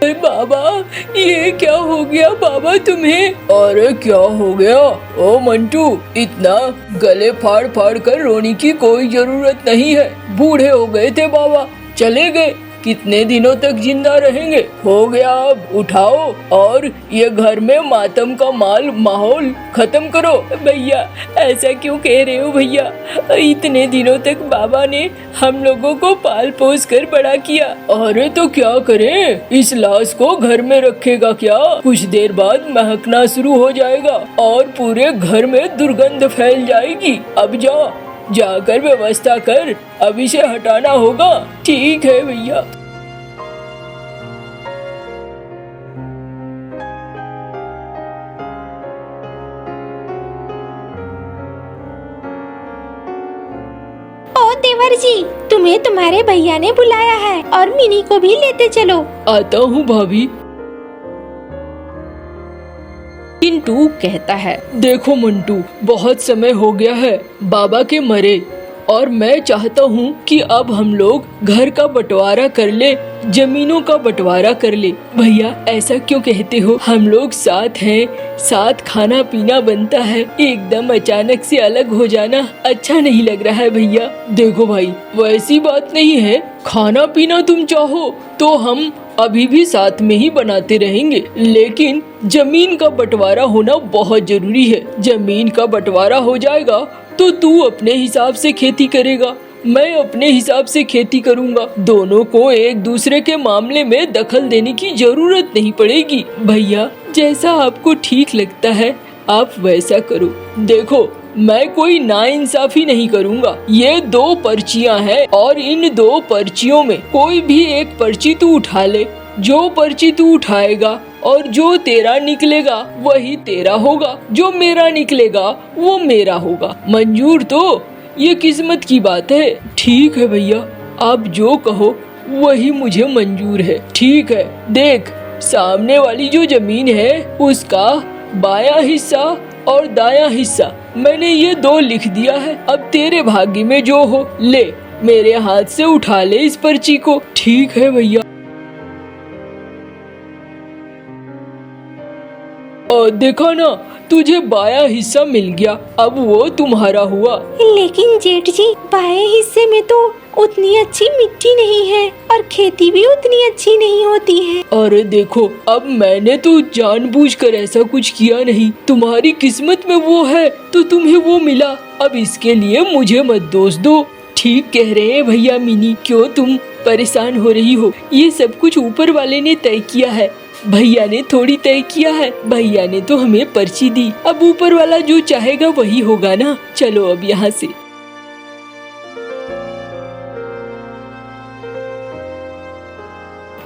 अरे बाबा, ये क्या हो गया बाबा तुम्हें? अरे क्या हो गया? ओ मंटू, इतना गले फाड़ फाड़ कर रोने की कोई जरूरत नहीं है। बूढ़े हो गए थे बाबा, चले गए, कितने दिनों तक जिंदा रहेंगे? हो गया, अब उठाओ और ये घर में मातम का माहौल खत्म करो। भैया, ऐसा क्यों कह रहे हो भैया? इतने दिनों तक बाबा ने हम लोगों को पाल पोस कर बड़ा किया। अरे तो क्या करें, इस लाश को घर में रखेगा क्या? कुछ देर बाद महकना शुरू हो जाएगा और पूरे घर में दुर्गंध फैल जाएगी। अब जाकर व्यवस्था कर, अब इसे हटाना होगा। ठीक है भैया। ओ देवर जी, तुम्हें तुम्हारे भैया ने बुलाया है और मिनी को भी लेते चलो। आता हूँ भाभी। चिंटू कहता है, देखो मंटू, बहुत समय हो गया है बाबा के मरे, और मैं चाहता हूँ कि अब हम लोग घर का बंटवारा कर ले, जमीनों का बंटवारा कर ले। भैया, ऐसा क्यों कहते हो? हम लोग साथ हैं, साथ खाना पीना बनता है, एकदम अचानक से अलग हो जाना अच्छा नहीं लग रहा है भैया। देखो भाई, वैसी बात नहीं है, खाना पीना तुम चाहो तो हम अभी भी साथ में ही बनाते रहेंगे, लेकिन जमीन का बंटवारा होना बहुत जरूरी है। जमीन का बंटवारा हो जाएगा तो तू अपने हिसाब से खेती करेगा, मैं अपने हिसाब से खेती करूंगा। दोनों को एक दूसरे के मामले में दखल देने की जरूरत नहीं पड़ेगी। भैया, जैसा आपको ठीक लगता है आप वैसा करो। देखो, मैं कोई नाइंसाफी नहीं करूंगा। ये 2 पर्चियां हैं और इन 2 पर्चियों में कोई भी एक पर्ची तू उठा ले। जो पर्ची तू उठाएगा और जो तेरा निकलेगा वही तेरा होगा, जो मेरा निकलेगा वो मेरा होगा। मंजूर तो? ये किस्मत की बात है। ठीक है भैया, आप जो कहो वही मुझे मंजूर है। ठीक है, देख, सामने वाली जो जमीन है उसका बायां हिस्सा और दायां हिस्सा मैंने ये 2 लिख दिया है। अब तेरे भाग्य में जो हो, ले, मेरे हाथ से उठा ले इस पर्ची को। ठीक है भैया। और देखा ना, तुझे बायां हिस्सा मिल गया, अब वो तुम्हारा हुआ। लेकिन जेठ जी, बाएं हिस्से में तो उतनी अच्छी मिट्टी नहीं है और खेती भी उतनी अच्छी नहीं होती है। अरे देखो, अब मैंने तो जानबूझकर ऐसा कुछ किया नहीं। तुम्हारी किस्मत में वो है तो तुम्हें वो मिला। अब इसके लिए मुझे मत दोष दो। ठीक कह रहे हैं भैया मिनी, क्यों तुम परेशान हो रही हो? ये सब कुछ ऊपर वाले ने तय किया है, भैया ने थोड़ी तय किया है। भैया ने तो हमें पर्ची दी, अब ऊपर वाला जो चाहेगा वही होगा ना। चलो अब यहाँ से।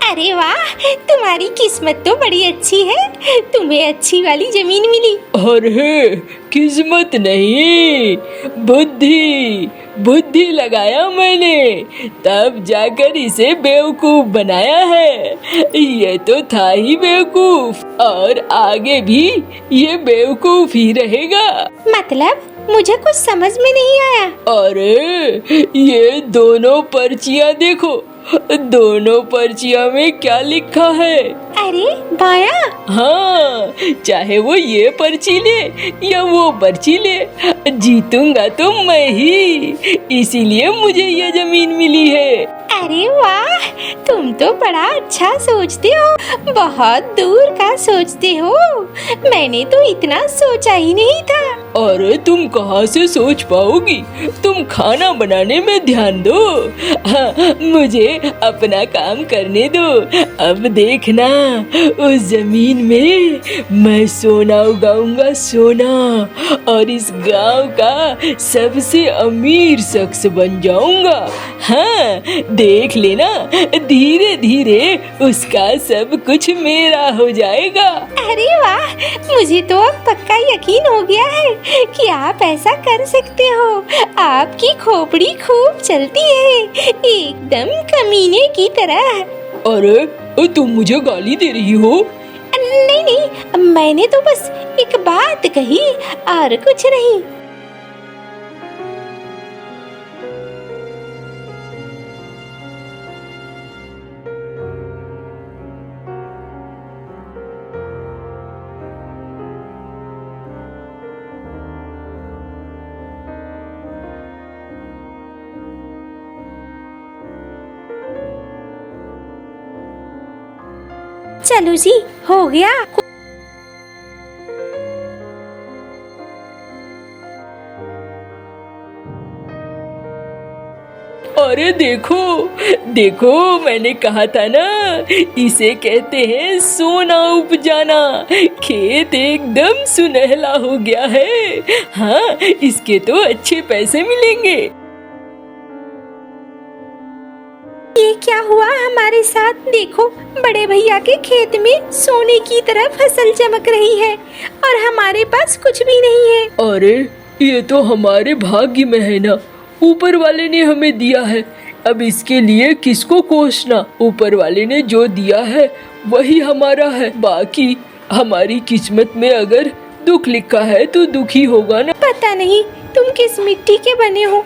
अरे वाह, तुम्हारी किस्मत तो बड़ी अच्छी है, तुम्हें अच्छी वाली जमीन मिली। अरे किस्मत नहीं, बुद्धि लगाया मैंने, तब जाकर इसे बेवकूफ बनाया है। ये तो था ही बेवकूफ और आगे भी ये बेवकूफ ही रहेगा। मतलब मुझे कुछ समझ में नहीं आया। अरे ये दोनों पर्चियां देखो, दोनों पर्चियां में क्या लिखा है? अरे बाया? हाँ, चाहे वो ये पर्ची ले या वो पर्ची ले, जीतूंगा तो मैं ही, इसीलिए मुझे ये जमीन मिली है। अरे वाह, तुम तो बड़ा अच्छा सोचते हो, बहुत दूर का सोचते हो। मैंने तो इतना सोचा ही नहीं था। अरे तुम कहाँ से सोच पाओगी, तुम खाना बनाने में ध्यान दो। हाँ, मुझे अपना काम करने दो। अब देखना, उस जमीन में मैं सोना उगाऊंगा, सोना, और इस गांव का सबसे अमीर शख्स बन जाऊंगा। हाँ, देख लेना, धीरे धीरे उसका सब कुछ मेरा हो जाएगा। अरे वाह, मुझे तो अब पक्का यकीन हो गया है कि आप ऐसा कर सकते हो। आपकी खोपड़ी खूब चलती है, एकदम कमीने की तरह। अरे तुम मुझे गाली दे रही हो? नहीं नहीं, मैंने तो बस एक बात कही और कुछ नहीं। चलो जी, हो गया। अरे देखो देखो, मैंने कहा था ना, इसे कहते हैं सोना उपजाना। खेत एकदम सुनहला हो गया है। हाँ, इसके तो अच्छे पैसे मिलेंगे। ये क्या हुआ हमारे साथ? देखो, बड़े भैया के खेत में सोने की तरह फसल चमक रही है और हमारे पास कुछ भी नहीं है। अरे ये तो हमारे भाग्य में है ना, ऊपर वाले ने हमें दिया है। अब इसके लिए किसको कोसना? ऊपर वाले ने जो दिया है वही हमारा है। बाकी हमारी किस्मत में अगर दुख लिखा है तो दुख ही होगा ना। पता नहीं तुम किस मिट्टी के बने हो,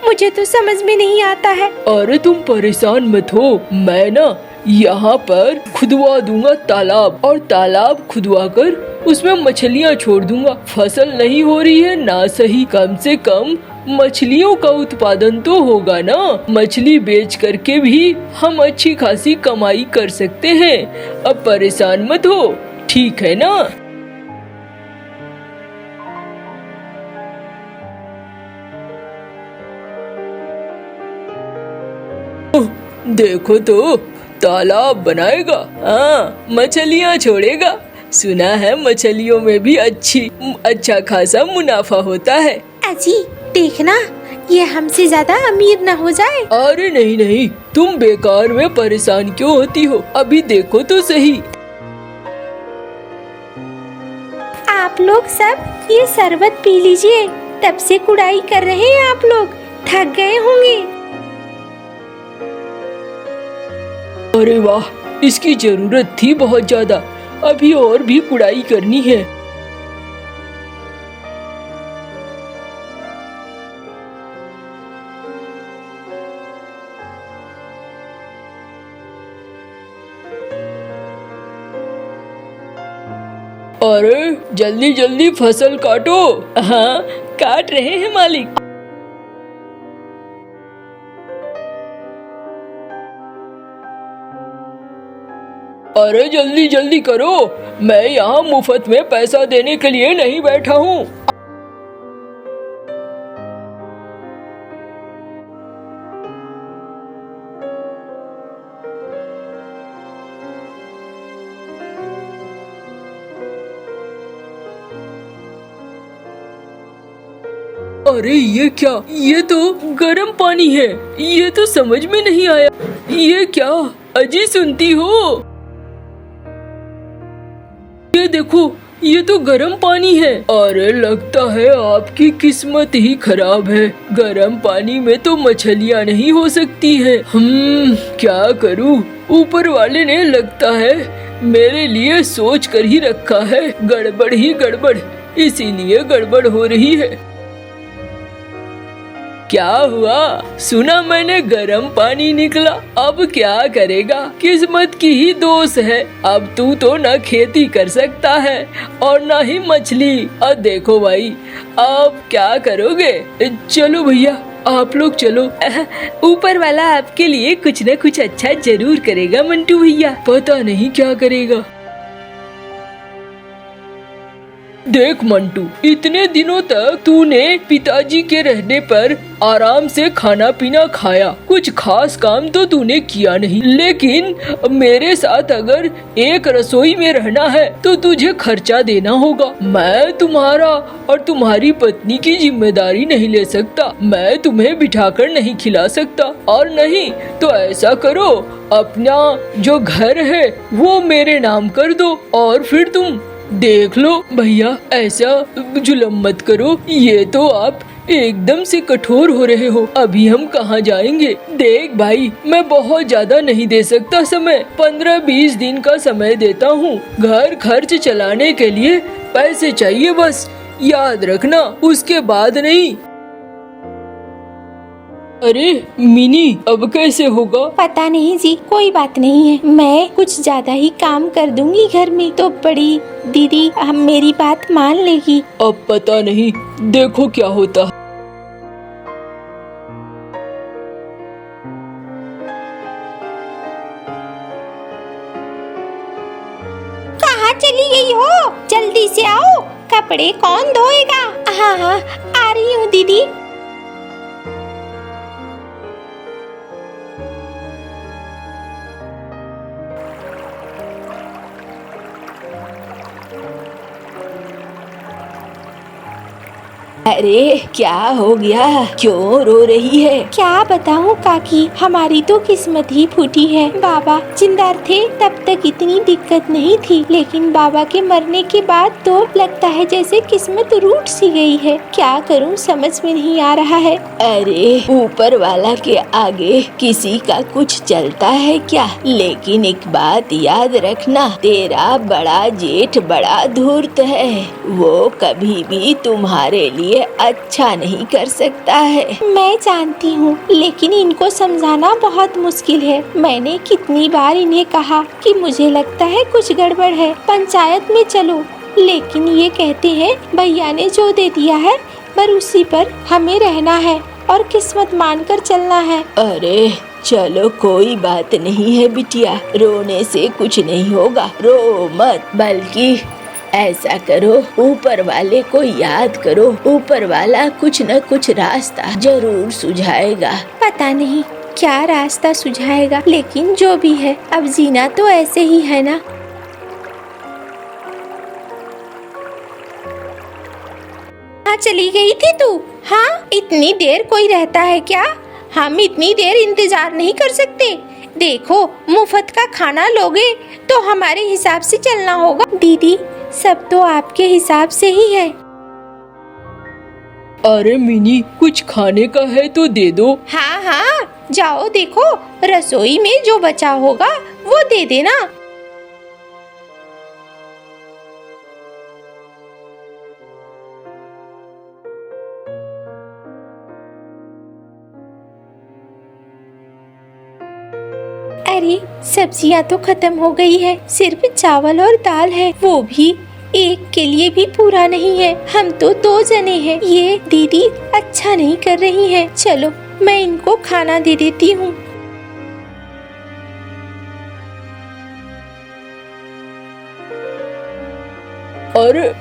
मुझे तो समझ में नहीं आता है। अरे तुम परेशान मत हो, मैं ना यहाँ पर खुदवा दूंगा तालाब, और तालाब खुदवा कर उसमें मछलियाँ छोड़ दूंगा। फसल नहीं हो रही है ना सही, कम से कम मछलियों का उत्पादन तो होगा ना। मछली बेच करके भी हम अच्छी खासी कमाई कर सकते हैं। अब परेशान मत हो, ठीक है ना? देखो तो, तालाब बनाएगा, हाँ, मछलियाँ छोड़ेगा। सुना है मछलियों में भी अच्छा खासा मुनाफा होता है। अजी देखना, ये हमसे ज्यादा अमीर न हो जाए। अरे नहीं नहीं, तुम बेकार में परेशान क्यों होती हो? अभी देखो तो सही। आप लोग सब ये शरबत पी लीजिए। तब से कुड़ाई कर रहे हैं आप लोग, थक गए होंगे। अरे वाह, इसकी जरूरत थी बहुत ज्यादा। अभी और भी कुड़ाई करनी है। अरे जल्दी जल्दी फसल काटो। हाँ, काट रहे हैं मालिक। अरे जल्दी जल्दी करो, मैं यहाँ मुफ्त में पैसा देने के लिए नहीं बैठा हूँ। अरे ये क्या? ये तो गर्म पानी है। ये तो समझ में नहीं आया। ये क्या अजी सुनती हो? ये देखो, ये तो गर्म पानी है। अरे लगता है आपकी किस्मत ही खराब है। गर्म पानी में तो मछलियाँ नहीं हो सकती हैं। क्या करूँ? ऊपर वाले ने लगता है मेरे लिए सोच कर ही रखा है। गड़बड़ ही गड़बड़, इसीलिए गड़बड़ हो रही है। क्या हुआ? सुना मैंने गरम पानी निकला। अब क्या करेगा? किस्मत की ही दोष है। अब तू तो न खेती कर सकता है और न ही मछली। अब देखो भाई, अब क्या करोगे? चलो भैया, आप लोग चलो। ऊपर वाला आपके लिए कुछ न कुछ अच्छा जरूर करेगा मंटू भैया। पता नहीं क्या करेगा। देख मंटू, इतने दिनों तक तूने पिताजी के रहने पर आराम से खाना पीना खाया, कुछ खास काम तो तूने किया नहीं। लेकिन मेरे साथ अगर एक रसोई में रहना है तो तुझे खर्चा देना होगा। मैं तुम्हारा और तुम्हारी पत्नी की जिम्मेदारी नहीं ले सकता। मैं तुम्हें बिठाकर नहीं खिला सकता। और नहीं तो ऐसा करो, अपना जो घर है वो मेरे नाम कर दो और फिर तुम देख लो। भैया ऐसा जुल्म मत करो, ये तो आप एकदम से कठोर हो रहे हो। अभी हम कहाँ जाएंगे? देख भाई, मैं बहुत ज्यादा नहीं दे सकता समय, 15-20 दिन का समय देता हूँ। घर खर्च चलाने के लिए पैसे चाहिए बस, याद रखना, उसके बाद नहीं। अरे मिनी, अब कैसे होगा? पता नहीं जी, कोई बात नहीं है। मैं कुछ ज्यादा ही काम कर दूंगी घर में, तो बड़ी दीदी हम मेरी बात मान लेगी। अब पता नहीं, देखो क्या होता। चली गई हो? जल्दी से आओ, कपड़े कौन धोएगा? हाँ हाँ, आ रही हूँ दीदी। अरे क्या हो गया, क्यों रो रही है? क्या बताऊं काकी, हमारी तो किस्मत ही फूटी है। बाबा जिंदा थे तब तक इतनी दिक्कत नहीं थी, लेकिन बाबा के मरने के बाद तो लगता है जैसे किस्मत रूठ सी गई है। क्या करूं समझ में नहीं आ रहा है। अरे ऊपर वाला के आगे किसी का कुछ चलता है क्या? लेकिन एक बात याद रखना, तेरा बड़ा जेठ बड़ा धूर्त है, वो कभी भी तुम्हारे लिए अच्छा नहीं कर सकता है। मैं जानती हूँ, लेकिन इनको समझाना बहुत मुश्किल है। मैंने कितनी बार इन्हें कहा कि मुझे लगता है कुछ गड़बड़ है, पंचायत में चलो, लेकिन ये कहते हैं भैया ने जो दे दिया है पर उसी पर हमें रहना है और किस्मत मानकर चलना है। अरे चलो कोई बात नहीं है बिटिया, रोने से कुछ नहीं होगा, रो मत, बल्कि ऐसा करो, ऊपर वाले को याद करो, ऊपर वाला कुछ न कुछ रास्ता जरूर सुझाएगा। पता नहीं क्या रास्ता सुझाएगा, लेकिन जो भी है अब जीना तो ऐसे ही है ना। हाँ चली गई थी तू? हाँ, इतनी देर कोई रहता है क्या? हम इतनी देर इंतजार नहीं कर सकते। देखो मुफ्त का खाना लोगे तो हमारे हिसाब से चलना होगा। दीदी सब तो आपके हिसाब से ही है। अरे मिनी, कुछ खाने का है तो दे दो। हाँ हाँ, जाओ देखो रसोई में जो बचा होगा वो दे देना। अरे सब्जियां तो खत्म हो गई है, सिर्फ चावल और दाल है, वो भी एक के लिए भी पूरा नहीं है। हम तो 2 जने हैं। ये दीदी अच्छा नहीं कर रही हैं। चलो मैं इनको खाना दे देती हूँ। अरे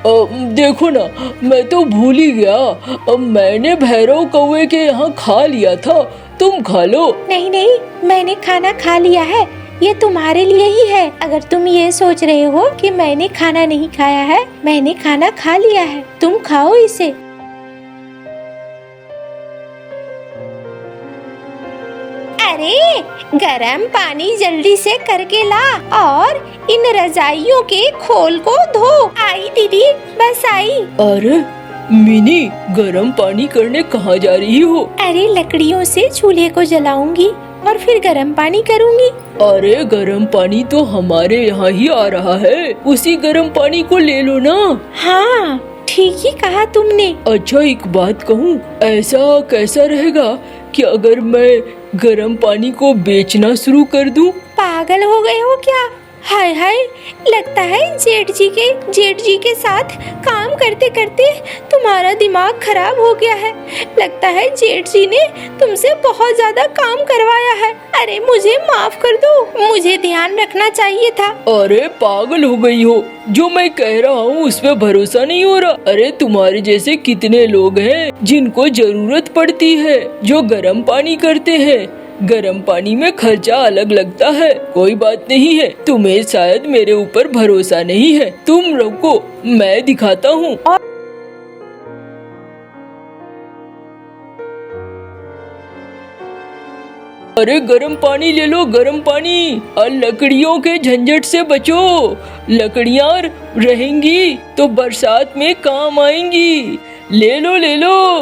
देखो ना, मैं तो भूल ही गया, मैंने भैरव कौवे के यहाँ खा लिया था, तुम खा लो। नहीं नहीं, मैंने खाना खा लिया है, ये तुम्हारे लिए ही है। अगर तुम ये सोच रहे हो कि मैंने खाना नहीं खाया है, मैंने खाना खा लिया है, तुम खाओ इसे। अरे गरम पानी जल्दी से करके ला और इन रजाइयों के खोल को धो। आई दीदी, बस आई। अरे मिनी, गरम पानी करने कहाँ जा रही हो? अरे लकड़ियों से चूल्हे को जलाऊंगी और फिर गरम पानी करूंगी। अरे गरम पानी तो हमारे यहाँ ही आ रहा है, उसी गरम पानी को ले लो ना। हाँ ठीक ही कहा तुमने। अच्छा एक बात कहूँ, ऐसा कैसा रहेगा कि अगर मैं गरम पानी को बेचना शुरू कर दूं? पागल हो गए हो क्या? हाय हाय, लगता है जेठ जी के साथ काम करते करते तुम्हारा दिमाग खराब हो गया है। लगता है जेठ जी ने तुमसे बहुत ज्यादा काम करवाया है। अरे मुझे माफ कर दो, मुझे ध्यान रखना चाहिए था। अरे पागल हो गई हो, जो मैं कह रहा हूँ उस पे भरोसा नहीं हो रहा। अरे तुम्हारे जैसे कितने लोग हैं जिनको जरूरत पड़ती है, जो गर्म पानी करते हैं। गर्म पानी में खर्चा अलग लगता है। कोई बात नहीं है, तुम्हें शायद मेरे ऊपर भरोसा नहीं है, तुम रुको, मैं दिखाता हूँ। अरे गरम पानी ले लो, गरम पानी, और लकड़ियों के झंझट से बचो। लकड़ियाँ रहेंगी तो बरसात में काम आएंगी। ले लो ले लो।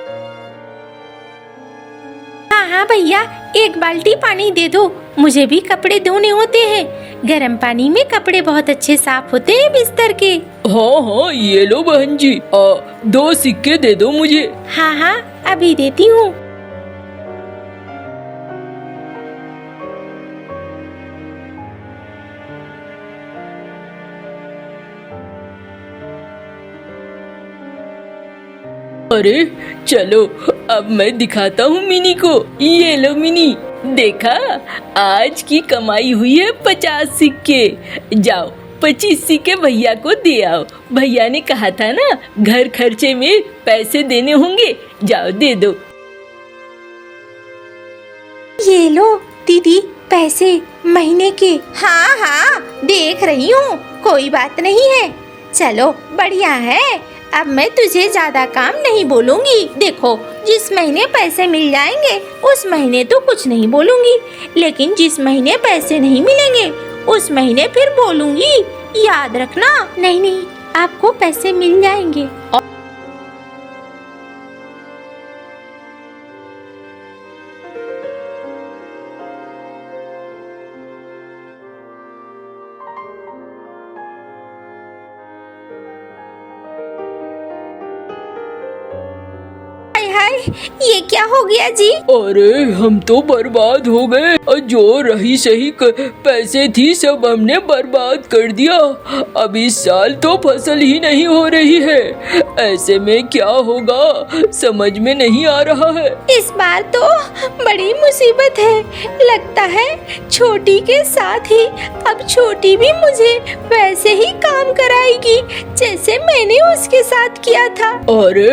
हाँ भैया, एक बाल्टी पानी दे दो, मुझे भी कपड़े धोने होते हैं। गरम पानी में कपड़े बहुत अच्छे साफ होते हैं बिस्तर के। हाँ हाँ, ये लो बहन जी, 2 सिक्के दे दो मुझे। हाँ हाँ, अभी देती हूँ। अरे चलो, अब मैं दिखाता हूँ मिनी को। ये लो मिनी, देखा, आज की कमाई हुई है 50 सिक्के। जाओ 25 के भैया को दे आओ। भैया ने कहा था ना घर खर्चे में पैसे देने होंगे, जाओ दे दो। ये लो दीदी पैसे महीने के। हाँ हाँ देख रही हूँ, कोई बात नहीं है। चलो बढ़िया है, अब मैं तुझे ज्यादा काम नहीं बोलूंगी। देखो जिस महीने पैसे मिल जाएंगे उस महीने तो कुछ नहीं बोलूंगी, लेकिन जिस महीने पैसे नहीं मिलेंगे उस महीने फिर बोलूंगी, याद रखना। नहीं नहीं, आपको पैसे मिल जाएंगे। हाय ये क्या हो गया जी? अरे हम तो बर्बाद हो गए, जो रही सही पैसे थी सब हमने बर्बाद कर दिया। अब इस साल तो फसल ही नहीं हो रही है, ऐसे में क्या होगा समझ में नहीं आ रहा है। इस बार तो बड़ी मुसीबत है, लगता है छोटी के साथ ही अब छोटी भी मुझे वैसे ही काम कराएगी जैसे मैंने उसके साथ किया था। अरे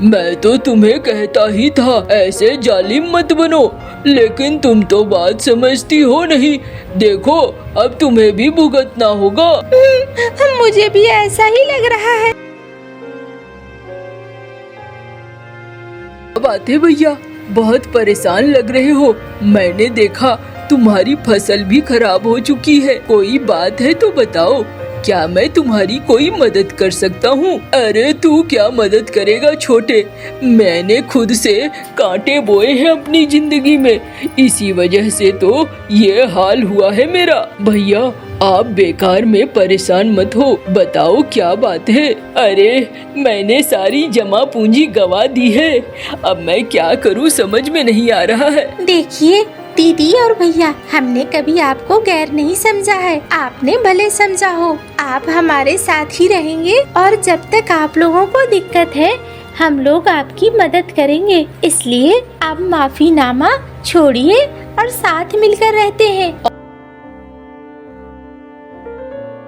मैं तो तुम्हें कहता ही था ऐसे जालिम मत बनो, लेकिन तुम तो बात समझती हो नहीं। देखो अब तुम्हें भी भुगतना होगा। मुझे भी ऐसा ही लग रहा है। बात है भैया, बहुत परेशान लग रहे हो। मैंने देखा तुम्हारी फसल भी खराब हो चुकी है, कोई बात है तो बताओ, क्या मैं तुम्हारी कोई मदद कर सकता हूँ? अरे तू क्या मदद करेगा छोटे, मैंने खुद से कांटे बोए हैं अपनी जिंदगी में, इसी वजह से तो ये हाल हुआ है मेरा। भैया आप बेकार में परेशान मत हो, बताओ क्या बात है। अरे मैंने सारी जमा पूंजी गवा दी है, अब मैं क्या करूँ समझ में नहीं आ रहा है। देखिए दीदी और भैया, हमने कभी आपको गैर नहीं समझा है, आपने भले समझा हो। आप हमारे साथ ही रहेंगे और जब तक आप लोगों को दिक्कत है हम लोग आपकी मदद करेंगे, इसलिए आप माफीनामा छोड़िए और साथ मिलकर रहते हैं।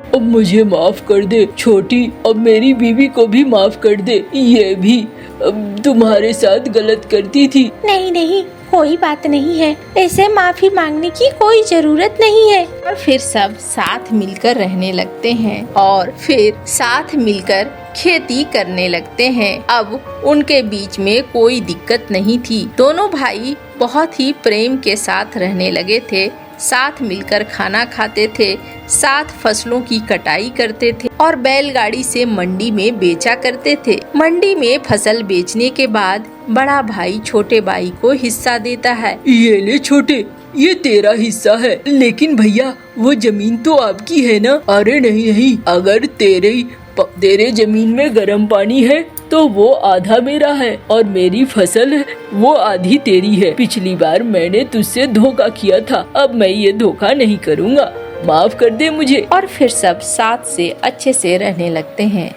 अब मुझे माफ कर दे छोटी, अब मेरी बीवी को भी माफ कर दे, ये भी अब तुम्हारे साथ गलत करती थी। नहीं नहीं कोई बात नहीं है, ऐसे माफी मांगने की कोई जरूरत नहीं है। और फिर सब साथ मिलकर रहने लगते हैं और फिर साथ मिलकर खेती करने लगते हैं। अब उनके बीच में कोई दिक्कत नहीं थी, दोनों भाई बहुत ही प्रेम के साथ रहने लगे थे, साथ मिलकर खाना खाते थे, साथ फसलों की कटाई करते थे और बैलगाड़ी से मंडी में बेचा करते थे। मंडी में फसल बेचने के बाद बड़ा भाई छोटे भाई को हिस्सा देता है। ये ले छोटे, ये तेरा हिस्सा है, लेकिन भैया वो जमीन तो आपकी है ना? अरे नहीं नहीं, अगर तेरे जमीन में गर्म पानी है तो वो आधा मेरा है और मेरी फसल है वो आधी तेरी है। पिछली बार मैंने तुझसे धोखा किया था, अब मैं ये धोखा नहीं करूँगा, माफ कर दे मुझे। और फिर सब साथ से अच्छे से रहने लगते हैं।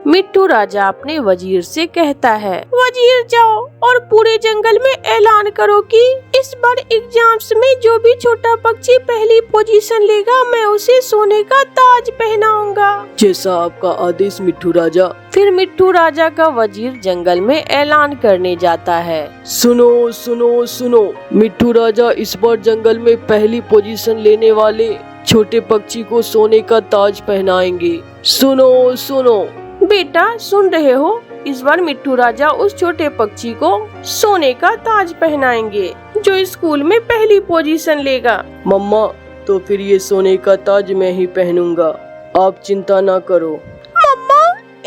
मिट्टू राजा अपने वजीर से कहता है, वजीर जाओ और पूरे जंगल में ऐलान करो कि इस बार एग्जाम्स में जो भी छोटा पक्षी पहली पोजीशन लेगा मैं उसे सोने का ताज पहनाऊंगा। जैसा आपका आदेश मिट्टू राजा। फिर मिट्टू राजा का वजीर जंगल में ऐलान करने जाता है, सुनो सुनो सुनो, मिट्टू राजा इस बार जंगल में पहली पोजीशन लेने वाले छोटे पक्षी को सोने का ताज पहनाएंगे। सुनो सुनो। बेटा सुन रहे हो, इस बार मिट्टू राजा उस छोटे पक्षी को सोने का ताज पहनाएंगे जो स्कूल में पहली पोजीशन लेगा। मम्मा तो फिर ये सोने का ताज मैं ही पहनूंगा, आप चिंता ना करो। मम्मा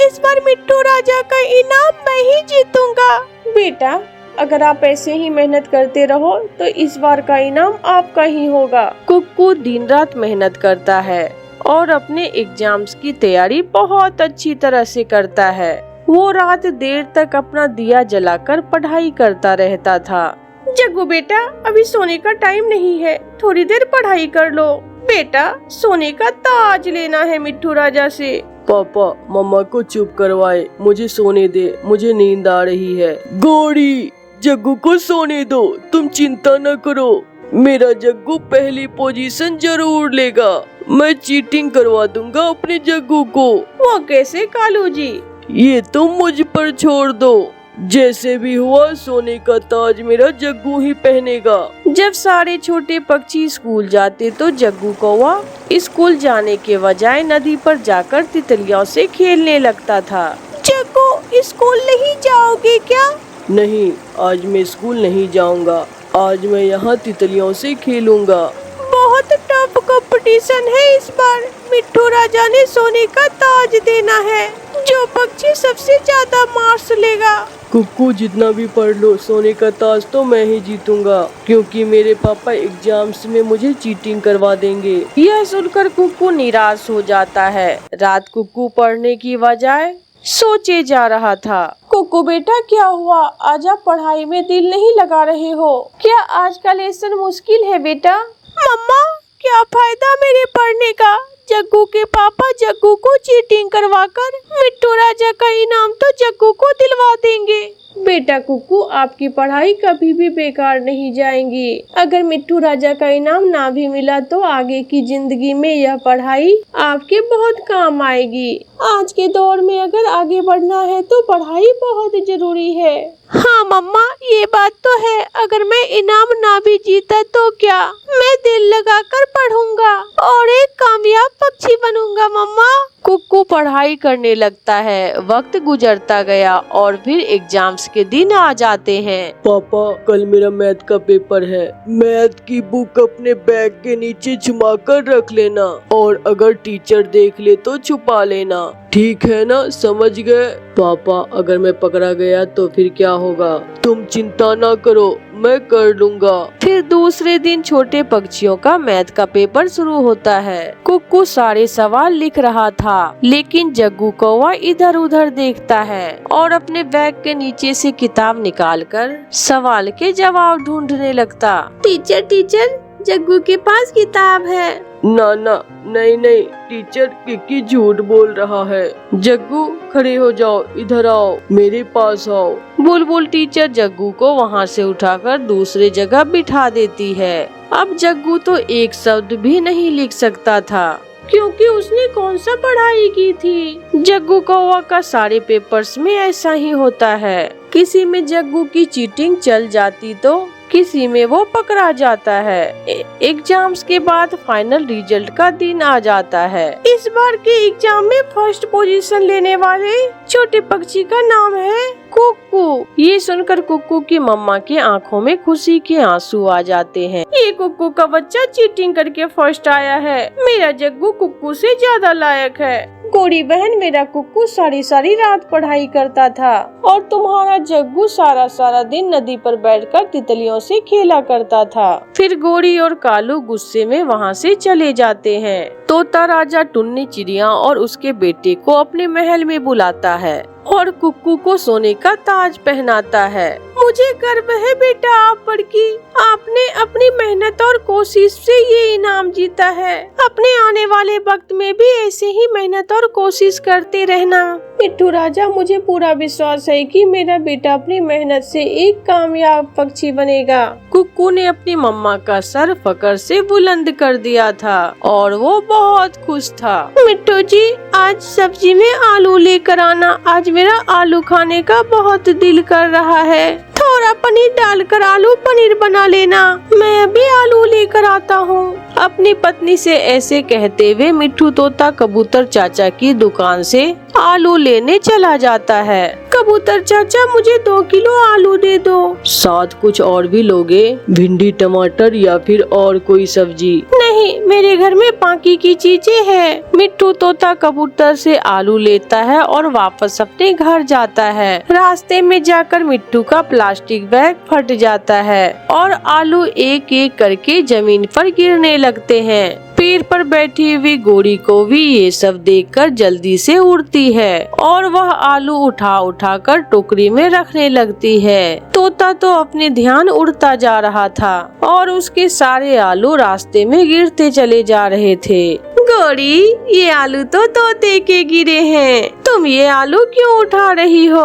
इस बार मिट्टू राजा का इनाम मैं ही जीतूंगा। बेटा अगर आप ऐसे ही मेहनत करते रहो तो इस बार का इनाम आपका ही होगा। कुक्कू दिन रात मेहनत करता है और अपने एग्जाम्स की तैयारी बहुत अच्छी तरह से करता है। वो रात देर तक अपना दिया जलाकर पढ़ाई करता रहता था। जग्गू बेटा अभी सोने का टाइम नहीं है, थोड़ी देर पढ़ाई कर लो। बेटा सोने का ताज लेना है मिट्टू राजा से। पापा मम्मा को चुप करवाए, मुझे सोने दे, मुझे नींद आ रही है। गौरी जग्गू को सोने दो, तुम चिंता न करो। मेरा जग्गू पहली पोजीशन जरूर लेगा। मैं चीटिंग करवा दूंगा अपने जग्गू को। वो कैसे कालू जी? ये तुम मुझ पर छोड़ दो। जैसे भी हुआ सोने का ताज मेरा जग्गू ही पहनेगा। जब सारे छोटे पक्षी स्कूल जाते तो जग्गू कौवा स्कूल जाने के बजाय नदी पर जाकर तितलियों से खेलने लगता था। जग्गू स्कूल नहीं जाओगे क्या? नहीं, आज मैं स्कूल नहीं जाऊंगा। आज मैं यहाँ तितलियों से खेलूंगा। बहुत टफ कंपटीशन है इस बार। मिट्ठू राजा ने सोने का ताज देना है। जो पक्षी सबसे ज्यादा मार्क्स लेगा। कुक्कू जितना भी पढ़ लो, सोने का ताज तो मैं ही जीतूंगा, क्योंकि मेरे पापा एग्जाम्स में मुझे चीटिंग करवा देंगे। यह सुनकर कुक्कू निराश हो जाता है। रात कुक्कू पढ़ने की बजाय सोचे जा रहा था। कुक्कू बेटा क्या हुआ? आज आप पढ़ाई में दिल नहीं लगा रहे हो क्या? आज का लेसन मुश्किल है बेटा। मम्मा क्या फायदा मेरे पढ़ने का? जग्गू के पापा जग्गू को चीटिंग करवाकर मिट्ठू राजा का इनाम तो जग्गू को दिलवा देंगे। बेटा कुक्कू आपकी पढ़ाई कभी भी बेकार नहीं जाएंगी। अगर मिट्ठू राजा का इनाम ना भी मिला तो आगे की जिंदगी में यह पढ़ाई आपके बहुत काम आएगी। आज के दौर में अगर आगे बढ़ना है तो पढ़ाई बहुत जरूरी है। हाँ मम्मा ये बात तो है। अगर मैं इनाम ना भी जीता तो क्या, मैं दिल लगाकर पढ़ूंगा और एक कामयाब पक्षी बनूंगा मम्मा। कुक्कू पढ़ाई करने लगता है। वक्त गुजरता गया और फिर एग्जाम्स के दिन आ जाते हैं। पापा कल मेरा मैथ का पेपर है। मैथ की बुक अपने बैग के नीचे छुपा कर रख लेना, और अगर टीचर देख ले तो छुपा लेना। ठीक है ना, समझ गए? पापा अगर मैं पकड़ा गया तो फिर क्या होगा? तुम चिंता ना करो, मैं कर लूंगा। फिर दूसरे दिन छोटे पक्षियों का मैथ का पेपर शुरू होता है। कुक्कू सारे सवाल लिख रहा था, लेकिन जग्गू कौवा इधर उधर देखता है और अपने बैग के नीचे से किताब निकालकर सवाल के जवाब ढूंढने लगता। टीचर टीचर जग्गू के पास किताब है। ना ना, नहीं नहीं, टीचर किक्की झूठ बोल रहा है। जग्गू खड़े हो जाओ, इधर आओ, मेरे पास आओ। बुलबुल टीचर जग्गू को वहाँ से उठाकर दूसरे जगह बिठा देती है। अब जग्गू तो एक शब्द भी नहीं लिख सकता था, क्योंकि उसने कौन सा पढ़ाई की थी। जग्गू कौवा का सारे पेपर्स में ऐसा ही होता है। किसी में जग्गू की चीटिंग चल जाती तो किसी में वो पकड़ा जाता है। एग्जाम्स के बाद फाइनल रिजल्ट का दिन आ जाता है। इस बार के एग्जाम में फर्स्ट पोजीशन लेने वाले छोटे पक्षी का नाम है कुक्कू। ये सुनकर कुक्कू की मम्मा की आंखों में खुशी के आंसू आ जाते हैं। ये कुक्कू का बच्चा चीटिंग करके फर्स्ट आया है। मेरा जग्गू कुक्कू से ज्यादा लायक है। गोरी बहन मेरा कुक्कू सारी सारी रात पढ़ाई करता था और तुम्हारा जग्गू सारा सारा दिन नदी पर बैठकर तितलियों से खेला करता था। फिर गोरी और कालू गुस्से में वहाँ से चले जाते हैं। तोता राजा टुन्नी चिड़िया और उसके बेटे को अपने महल में बुलाता है और कुक्कू को सोने का ताज पहनाता है। मुझे गर्व है बेटा आप पर कि आपने अपनी मेहनत और कोशिश से ये इनाम जीता है। अपने आने वाले वक्त में भी ऐसे ही मेहनत और कोशिश करते रहना। मिट्ठू राजा मुझे पूरा विश्वास है कि मेरा बेटा अपनी मेहनत से एक कामयाब पक्षी बनेगा। कुक्कू ने अपनी मम्मा का सर फकर से बुलंद कर दिया था और वो बहुत खुश था। मिट्ठू जी आज सब्जी में आलू लेकर आना। आज मेरा आलू खाने का बहुत दिल कर रहा है। थोड़ा पनीर डालकर आलू पनीर बना लेना। मैं अभी आलू लेकर आता हूँ। अपनी पत्नी से ऐसे कहते हुए मिट्ठू तोता कबूतर चाचा की दुकान से आलू लेने चला जाता है। कबूतर चाचा मुझे 2 किलो आलू दे दो। साथ कुछ और भी लोगे? भिंडी टमाटर या फिर और कोई सब्जी? नहीं, मेरे घर में बाकी की चीजें हैं। मिट्ठू तोता कबूतर से आलू लेता है और वापस अपने घर जाता है। रास्ते में जाकर मिट्ठू का प्लास्टिक बैग फट जाता है और आलू एक एक करके जमीन पर गिरने लगते हैं। पेड़ पर बैठी हुई गोरी को भी ये सब देखकर जल्दी से उड़ती है और वह आलू उठा उठा कर टोकरी में रखने लगती है। तोता तो अपने ध्यान उड़ता जा रहा था और उसके सारे आलू रास्ते में गिरते चले जा रहे थे। गोरी ये आलू तो तोते के गिरे हैं। तुम ये आलू क्यों उठा रही हो?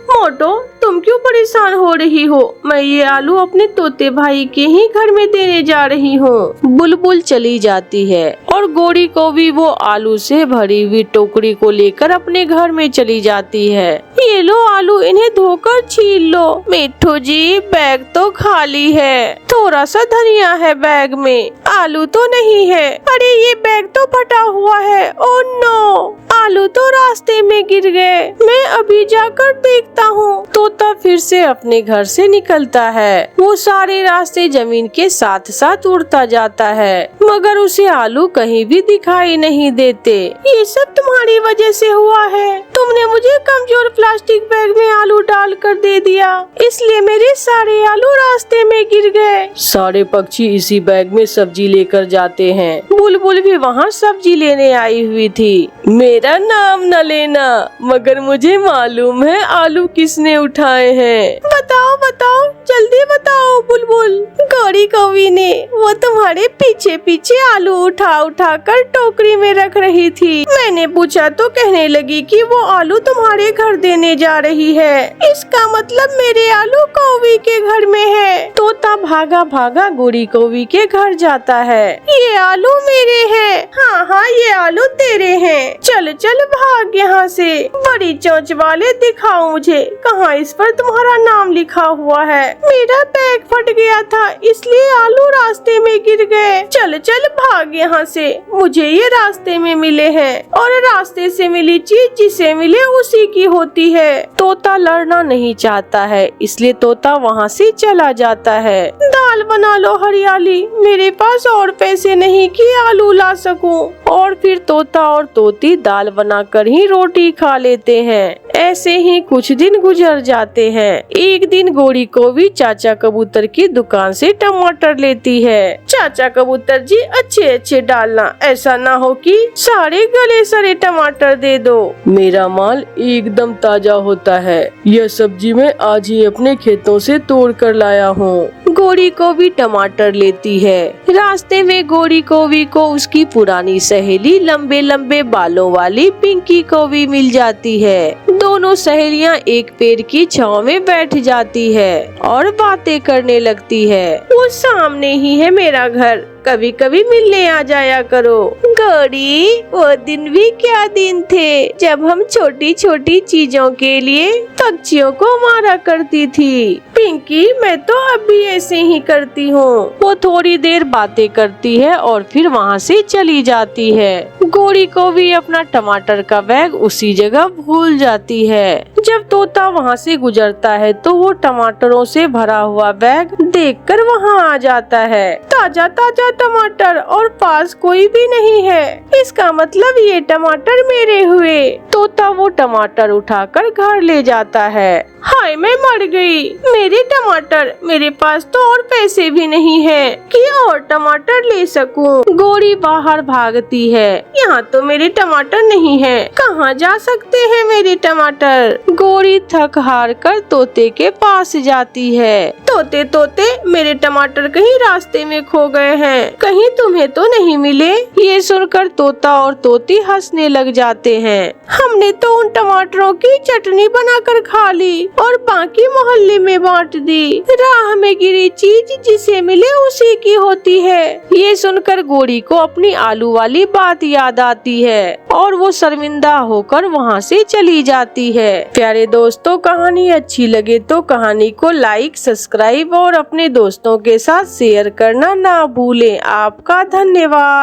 मोटो, तुम क्यों परेशान हो रही हो? मैं ये आलू अपने तोते भाई के ही घर में देने जा रही हूँ। बुलबुल चली जाती है और गोरी को भी वो आलू से भरी हुई टोकरी को लेकर अपने घर में चली जाती है। ये लो आलू, इन्हें धोकर छील लो। मिट्ठू जी, बैग तो खाली है, थोड़ा सा धनिया है बैग में, आलू तो नहीं है। अरे ये बैग तो फटा हुआ है। ओह नो, आलू तो रास्ते में गिर गए। मैं अभी जाकर देखता हूँ। तोता फिर से अपने घर से निकलता है। वो सारे रास्ते जमीन के साथ साथ उड़ता जाता है, मगर उसे आलू कहीं भी दिखाई नहीं देते। ये सब तुम्हारी वजह से हुआ है। तुमने मुझे कमजोर प्लास्टिक बैग में आलू डाल कर दे दिया, इसलिए मेरे सारे आलू रास्ते में गिर गए। सारे पक्षी इसी बैग में सब्जी लेकर जाते हैं। बुलबुल भी वहाँ सब्जी लेने आई हुई थी। मेरा नाम न लेना, मगर मुझे मालूम है आलू किसने उठाए हैं। बताओ बताओ, जल्दी बताओ बुलबुल। गौरी कौवी ने। वो तुम्हारे पीछे पीछे आलू उठा उठा कर टोकरी में रख रही थी। मैंने पूछा तो कहने लगी कि वो आलू तुम्हारे घर देने जा रही है। इसका मतलब मेरे आलू कौवी के घर में है। तोता भागा भागा गौरी कौवी के घर जाता है। ये आलू मेरे हैं। हाँ हाँ, ये आलू तेरे हैं। चल चल भाग यहाँ से। बड़ी चोंच वाले, दिखाओ मुझे कहाँ इस पर तुम्हारा नाम लिखा हुआ है। मेरा बैग फट गया था, इसलिए आलू रास्ते में गिर गए। चल चल भाग यहाँ से। मुझे ये रास्ते में मिले हैं, और रास्ते से मिली चीज जिसे मिले उसी की होती है। तोता लड़ना नहीं चाहता है, इसलिए तोता वहाँ से चला जाता है। दाल बना लो हरियाली, मेरे पास और पैसे नहीं कि आलू ला सकूं। और फिर तोता और तोती दाल बनाकर ही रोटी खा लेते हैं। ऐसे ही कुछ दिन गुजर जाते हैं। एक दिन गौरी कौवी चाचा कबूतर की दुकान से टमाटर लेती है। चाचा कबूतर जी, अच्छे अच्छे डालना, ऐसा ना हो कि सारे गले सड़े टमाटर दे दो। मेरा माल एकदम ताजा होता है। यह सब्जी मैं आज ही अपने खेतों से तोड़ कर लाया हूँ। गौरी कौवी टमाटर लेती है। रास्ते में गौरी कौवी को उसकी पुरानी सहेली लंबे लंबे बालों वाली पिंकी कौवी मिल जाती है। दोनों सहेलियां एक पेड़ की छांव में बैठ जाती है और बातें करने लगती है। वो सामने ही है मेरा घर, कभी कभी मिलने आ जाया करो। गौरी, वो दिन भी क्या दिन थे जब हम छोटी छोटी चीजों के लिए पक्षियों को मारा करती थी। पिंकी, मैं तो अभी ऐसे ही करती हूँ। वो थोड़ी देर बातें करती है और फिर वहाँ से चली जाती है। गौरी को भी अपना टमाटर का बैग उसी जगह भूल जाती है। जब तोता वहाँ से गुजरता है तो वो टमाटरों से भरा हुआ बैग देखकर वहाँ आ जाता है। ताजा ताजा टमाटर, और पास कोई भी नहीं है। इसका मतलब ये टमाटर मेरे हुए। तोता वो टमाटर उठाकर घर ले जाता है। हाय, मैं मर गई। मेरे टमाटर, मेरे पास तो और पैसे भी नहीं है कि और टमाटर ले सकूं। गौरी बाहर भागती है। यहाँ तो मेरे टमाटर नहीं है, कहाँ जा सकते हैं मेरे टमाटर? गौरी थक हार कर तोते के पास जाती है। तोते तोते, मेरे टमाटर कहीं रास्ते में खो गए हैं, कहीं तुम्हें तो नहीं मिले? ये सुनकर तोता और तोती हंसने लग जाते हैं। हमने तो उन टमाटरों की चटनी बनाकर खा ली और बाकी मोहल्ले में बांट दी। राह में गिरी चीज जिसे मिले उसी की होती है। ये सुनकर गौरी को अपनी आलू वाली बात याद आती है और वो शर्मिंदा होकर वहाँ से चली जाती है। प्यारे दोस्तों, कहानी अच्छी लगे तो कहानी को लाइक, सब्सक्राइब और अपने दोस्तों के साथ शेयर करना ना भूलें। आपका धन्यवाद।